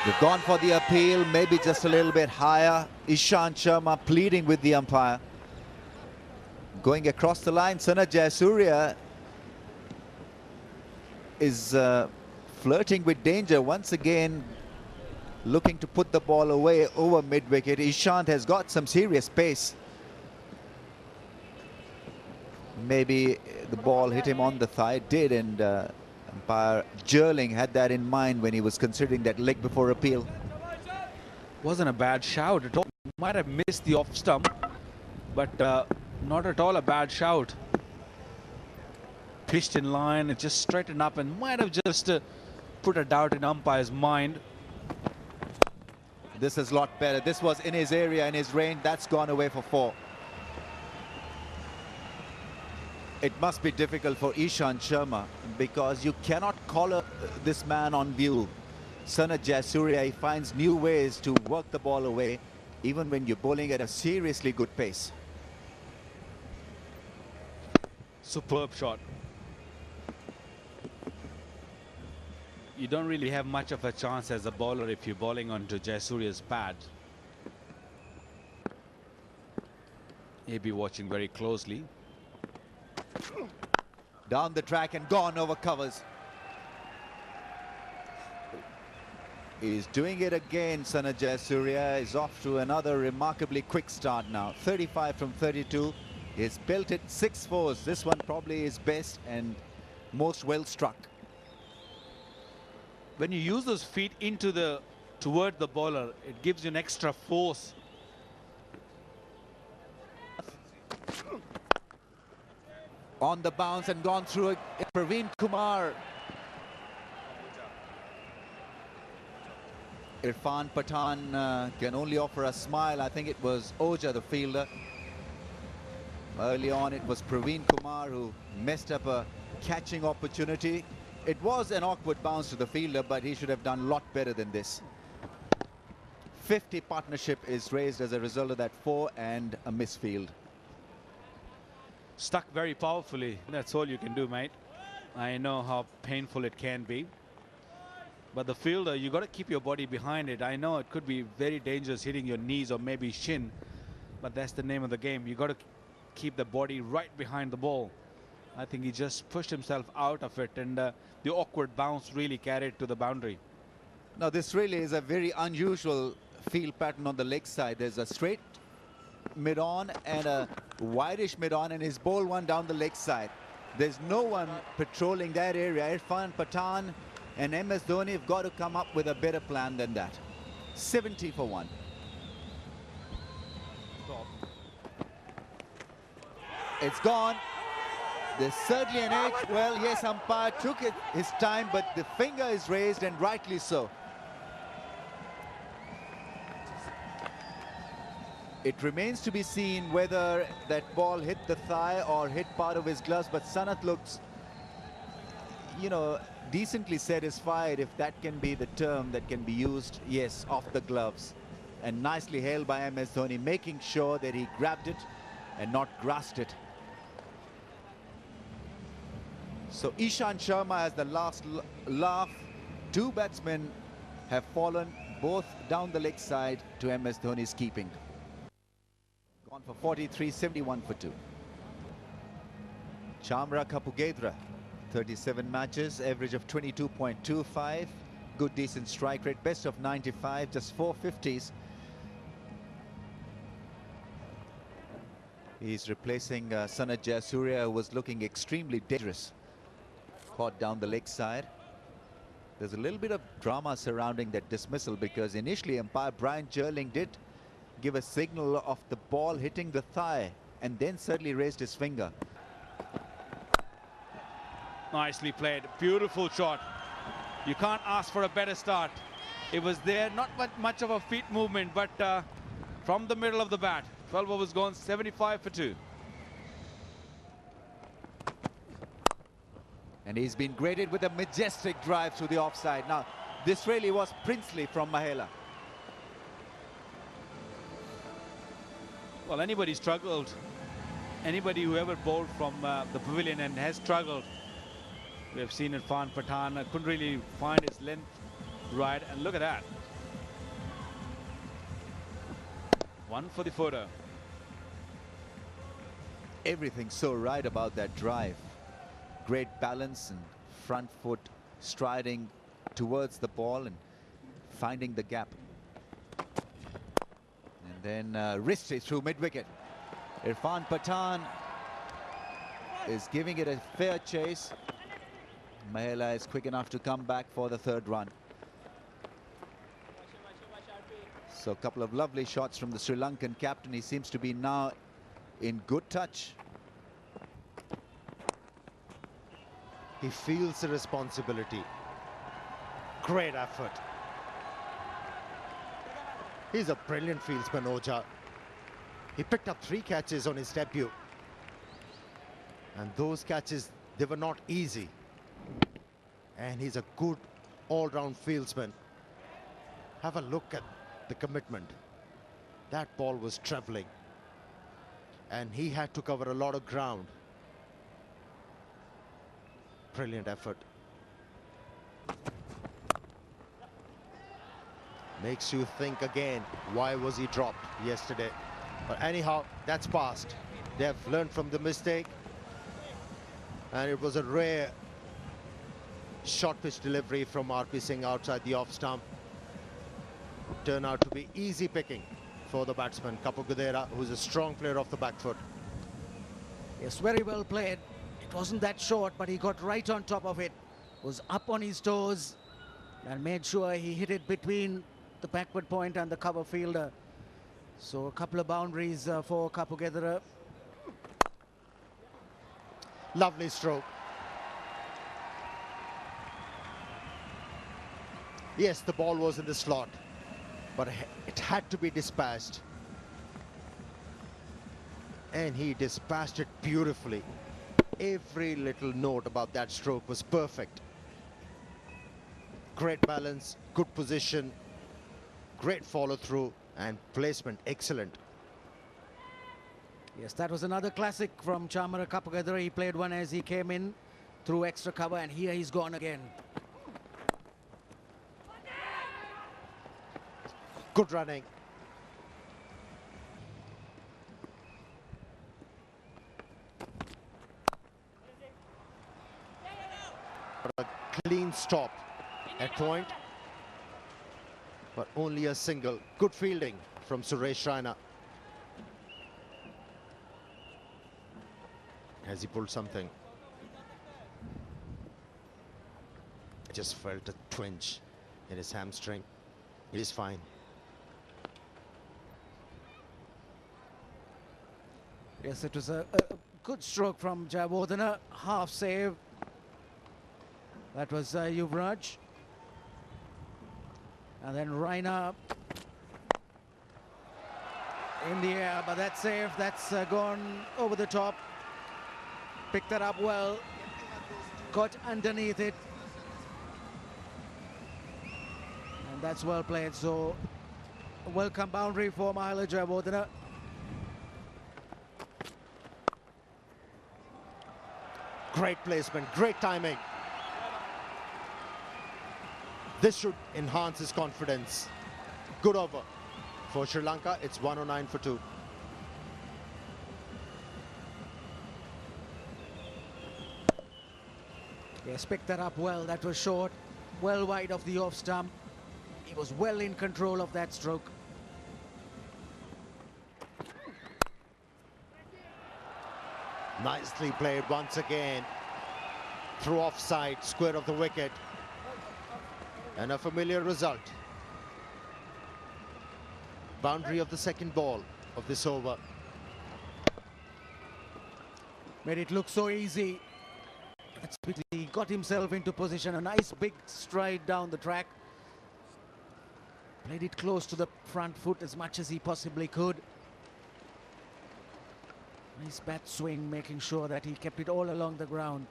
They've gone for the appeal, maybe just a little bit higher. Ishant Sharma pleading with the umpire. Going across the line, Sana Jayasuriya is flirting with danger once again, looking to put the ball away over mid-wicket. Ishant has got some serious pace. Maybe the ball hit him on the thigh. It did, and umpire Jerling had that in mind when he was considering that leg before appeal. Wasn't a bad shout at all. Might have missed the off stump, but not at all a bad shout. Pitched in line, it just straightened up and might have just put a doubt in umpire's mind. This is a lot better. This was in his area, in his range. That's gone away for 4. It must be difficult for Ishant Sharma because you cannot collar this man on view. Sana Jayasuriya, he finds new ways to work the ball away even when you're bowling at a seriously good pace. Superb shot. You don't really have much of a chance as a bowler if you're bowling onto Jayasuriya's pad. He'll be watching very closely. Down the track and gone over covers. He's doing it again. Sana Jayasuriya is off to another remarkably quick start now. 35 from 32. He's built it 6 fours. This one probably is best and most well struck. When you use those feet toward the bowler, it gives you an extra force. On the bounce and gone through it. Praveen Kumar. Irfan Pathan can only offer a smile. I think it was Oja, the fielder. Early on, it was Praveen Kumar who messed up a catching opportunity. It was an awkward bounce to the fielder, but he should have done a lot better than this. 50 partnership is raised as a result of that 4 and a misfield. Stuck very powerfully. That's all you can do, mate. I know how painful it can be. But the fielder, you got to keep your body behind it. I know it could be very dangerous hitting your knees or maybe shin, but that's the name of the game. You got to keep the body right behind the ball. I think he just pushed himself out of it, and the awkward bounce really carried to the boundary. Now, this really is a very unusual field pattern on the leg side. There's a straight mid-on and a wideish mid-on, and his ball one down the leg side. There's no one patrolling that area. Irfan Pathan and MS Dhoni have got to come up with a better plan than that. 70 for 1. It's gone. There's certainly an edge. Well, yes, umpire took his time, but the finger is raised, and rightly so. It remains to be seen whether that ball hit the thigh or hit part of his gloves, but Sanath looks, you know, decently satisfied, if that can be the term that can be used. Yes, off the gloves. And nicely held by MS Dhoni, making sure that he grabbed it and not grasped it. So Ishant Sharma has the last laugh. 2 batsmen have fallen, both down the leg side, to MS Dhoni's keeping. Gone for 43, 71 for 2. Chamra Kapugedra, 37 matches, average of 22.25. Good, decent strike rate, best of 95, just 4 50s. He's replacing Sana Jayasuriya, who was looking extremely dangerous. Caught down the leg side. There's a little bit of drama surrounding that dismissal, because initially umpire Brian Jerling did give a signal of the ball hitting the thigh and then certainly raised his finger. Nicely played. Beautiful shot. You can't ask for a better start. It was there, not much of a feet movement, but from the middle of the bat. 12 overs gone, 75 for 2. And he's been graded with a majestic drive through the offside. Now, this really was princely from Mahela. Well, anybody struggled. Anybody who ever bowled from the pavilion and has struggled. We have seen Irfan Pathan couldn't really find his length right. And look at that. One for the footer. Everything so right about that drive. Great balance and front foot striding towards the ball and finding the gap. And then wrist it through mid-wicket. Irfan Pathan is giving it a fair chase. Mahela is quick enough to come back for the third run. So a couple of lovely shots from the Sri Lankan captain. He seems to be now in good touch. He feels the responsibility. Great effort. He's a brilliant fieldsman, Oja. He picked up 3 catches on his debut. And those catches, they were not easy. And he's a good all-round fieldsman. Have a look at the commitment. That ball was traveling. And he had to cover a lot of ground. Brilliant effort. Makes you think again, why was he dropped yesterday? But anyhow, that's past. They have learned from the mistake. And it was a rare short pitch delivery from RP Singh outside the off stump. Turned out to be easy picking for the batsman, Kapu Gudera, who's a strong player off the back foot. Yes, very well played. It wasn't that short, but he got right on top of it. Was up on his toes and made sure he hit it between the backward point and the cover fielder. So a couple of boundaries for Kapu Gudera. Lovely stroke. Yes, the ball was in the slot, but it had to be dispatched. And he dispatched it beautifully. Every little note about that stroke was perfect. Great balance, good position, great follow through, and placement excellent. Yes, that was another classic from Chamara Kapu Gudera. He played one as he came in through extra cover, and here he's gone again. Good running. A clean stop at point, but only a single. Good fielding from Suresh Raina. Has he pulled something? I just felt a twinge in his hamstring. It is fine. Yes, it was a good stroke from Jayawardene. Half save. That was Yuvraj. And then Raina in the air, but that's safe. That's gone over the top. Picked that up well. Got underneath it. And that's well played. So a welcome boundary for Mahela Jayawardene. Great placement, great timing. This should enhance his confidence. Good over for Sri Lanka. It's 109 for 2. Yes, picked that up well. That was short, well wide of the off stump. He was well in control of that stroke. Nicely played once again. Through offside, square of the wicket. And a familiar result. Boundary of the second ball of this over. Made it look so easy. That's quickly he got himself into position. A nice big stride down the track. Played it close to the front foot as much as he possibly could. Nice bat swing, making sure that he kept it all along the ground.